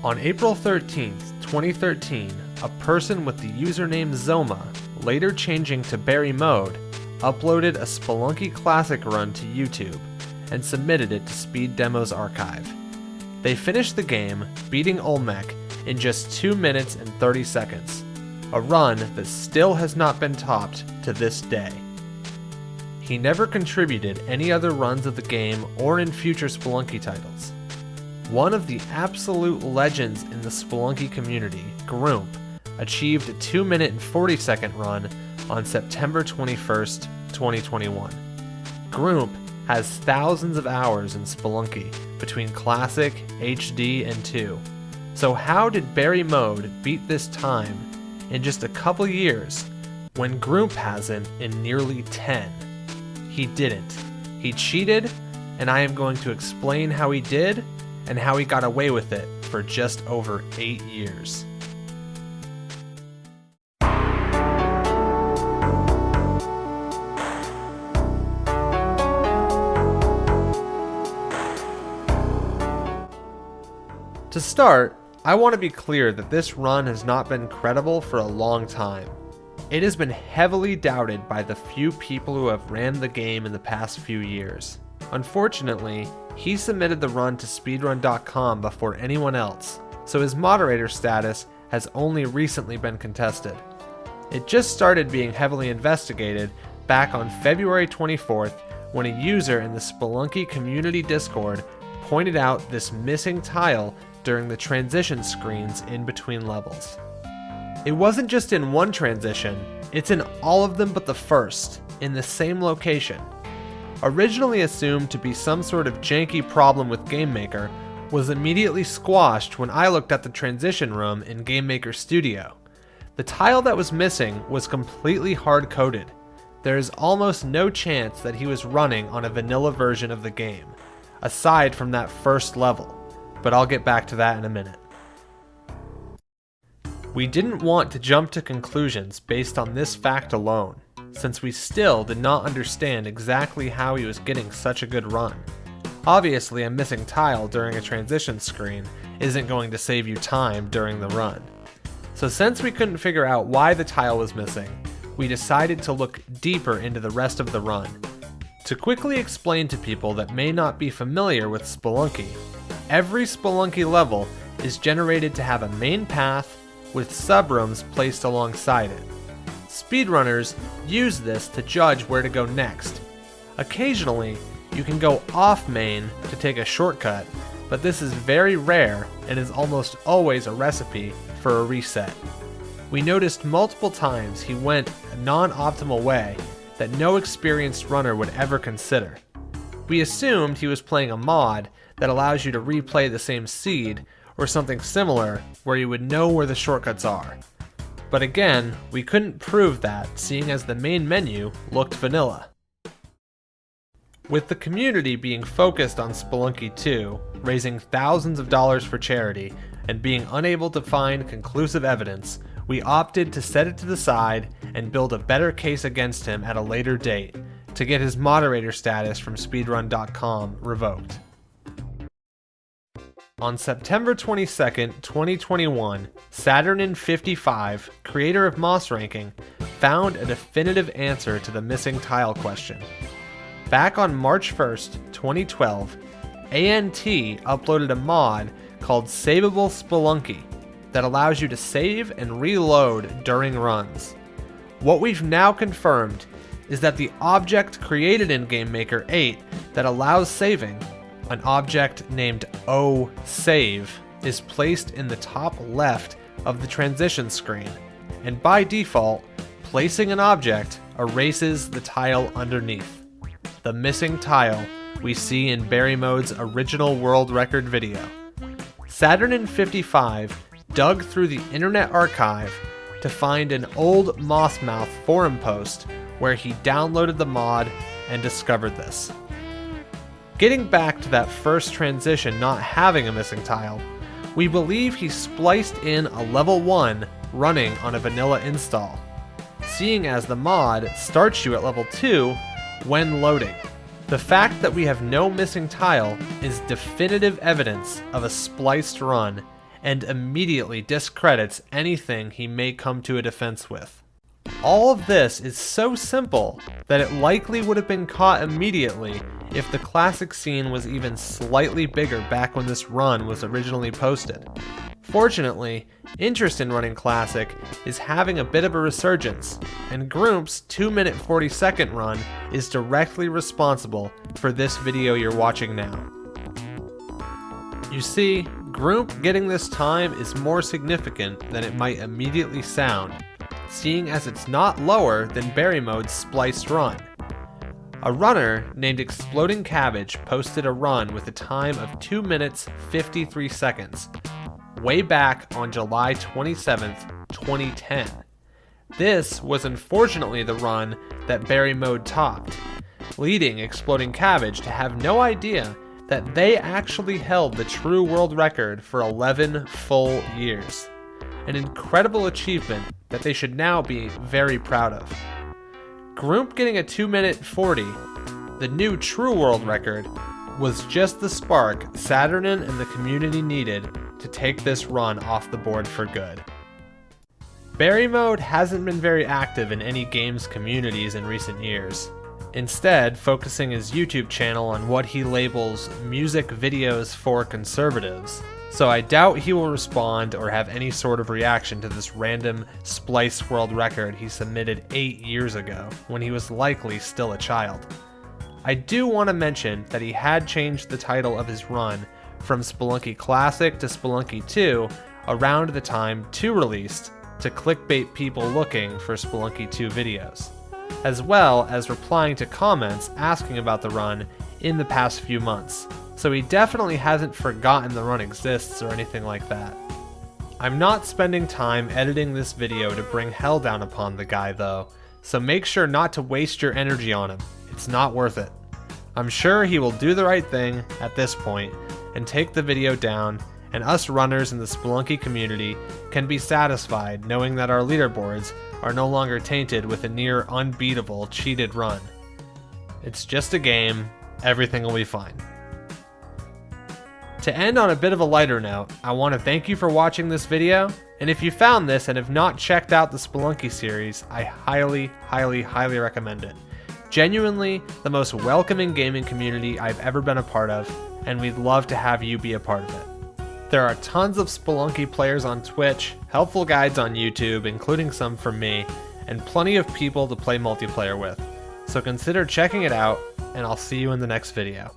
On April 13th, 2013, a person with the username Zoma, later changing to Barrymode, uploaded a Spelunky Classic run to YouTube and submitted it to Speed Demo's archive. They finished the game, beating Olmec in just 2 minutes and 30 seconds, a run that still has not been topped to this day. He never contributed any other runs of the game or in future Spelunky titles. One of the absolute legends in the Spelunky community, Groomp, achieved a 2 minute and 40 second run on September 21st, 2021. Groomp has thousands of hours in Spelunky between Classic, HD, and 2. So how did Barrymode beat this time in just a couple years when Groomp hasn't in nearly 10? He didn't. He cheated, and I am going to explain how he did and how he got away with it for just over 8 years. To start, I want to be clear that this run has not been credible for a long time. It has been heavily doubted by the few people who have ran the game in the past few years. Unfortunately, he submitted the run to speedrun.com before anyone else, so his moderator status has only recently been contested. It just started being heavily investigated back on February 24th when a user in the Spelunky community Discord pointed out this missing tile during the transition screens in between levels. It wasn't just in one transition, it's in all of them but the first, in the same location. Originally assumed to be some sort of janky problem with GameMaker, was immediately squashed when I looked at the transition room in GameMaker Studio. The tile that was missing was completely hard-coded. There is almost no chance that he was running on a vanilla version of the game, aside from that first level, but I'll get back to that in a minute. We didn't want to jump to conclusions based on this fact alone, since we still did not understand exactly how he was getting such a good run. Obviously, a missing tile during a transition screen isn't going to save you time during the run. So since we couldn't figure out why the tile was missing, we decided to look deeper into the rest of the run. To quickly explain to people that may not be familiar with Spelunky, every Spelunky level is generated to have a main path with subrooms placed alongside it. Speedrunners use this to judge where to go next. Occasionally, you can go off main to take a shortcut, but this is very rare and is almost always a recipe for a reset. We noticed multiple times he went a non-optimal way that no experienced runner would ever consider. We assumed he was playing a mod that allows you to replay the same seed or something similar where you would know where the shortcuts are. But again, we couldn't prove that, seeing as the main menu looked vanilla. With the community being focused on Spelunky 2, raising thousands of dollars for charity, and being unable to find conclusive evidence, we opted to set it to the side and build a better case against him at a later date to get his moderator status from speedrun.com revoked. On September 22nd, 2021, Saturnin55, creator of Moss Ranking, found a definitive answer to the missing tile question. Back on March 1st, 2012, ANT uploaded a mod called Saveable Spelunky that allows you to save and reload during runs. What we've now confirmed is that the object created in GameMaker 8 that allows saving, an object named OSave, is placed in the top left of the transition screen, and by default, placing an object erases the tile underneath. The missing tile we see in Barrymode's original world record video. Saturnin55 dug through the Internet Archive to find an old Mossmouth forum post where he downloaded the mod and discovered this. Getting back to that first transition not having a missing tile, we believe he spliced in a level 1 running on a vanilla install, seeing as the mod starts you at level 2 when loading. The fact that we have no missing tile is definitive evidence of a spliced run, and immediately discredits anything he may come to a defense with. All of this is so simple that it likely would have been caught immediately if the Classic scene was even slightly bigger back when this run was originally posted. Fortunately, interest in running Classic is having a bit of a resurgence, and Groomp's 2-minute 40-second run is directly responsible for this video you're watching now. You see, Groomp getting this time is more significant than it might immediately sound, seeing as it's not lower than Barrymode's spliced run. A runner named Exploding Cabbage posted a run with a time of 2 minutes 53 seconds, way back on July 27th, 2010. This was unfortunately the run that Barrymode topped, leading Exploding Cabbage to have no idea that they actually held the true world record for 11 full years. An incredible achievement that they should now be very proud of. Groomp getting a 2-minute 40, the new true world record, was just the spark Saturnin and the community needed to take this run off the board for good. Barrymode hasn't been very active in any games communities in recent years, instead focusing his YouTube channel on what he labels music videos for conservatives, so I doubt he will respond or have any sort of reaction to this random Splice world record he submitted 8 years ago, when he was likely still a child. I do want to mention that he had changed the title of his run from Spelunky Classic to Spelunky 2 around the time 2 released to clickbait people looking for Spelunky 2 videos, as well as replying to comments asking about the run in the past few months. So he definitely hasn't forgotten the run exists or anything like that. I'm not spending time editing this video to bring hell down upon the guy though, so make sure not to waste your energy on him. It's not worth it. I'm sure he will do the right thing at this point and take the video down, and us runners in the Spelunky community can be satisfied knowing that our leaderboards are no longer tainted with a near unbeatable cheated run. It's just a game, everything will be fine. To end on a bit of a lighter note, I want to thank you for watching this video, and if you found this and have not checked out the Spelunky series, I highly recommend it. Genuinely, the most welcoming gaming community I've ever been a part of, and we'd love to have you be a part of it. There are tons of Spelunky players on Twitch, helpful guides on YouTube, including some from me, and plenty of people to play multiplayer with. So consider checking it out, and I'll see you in the next video.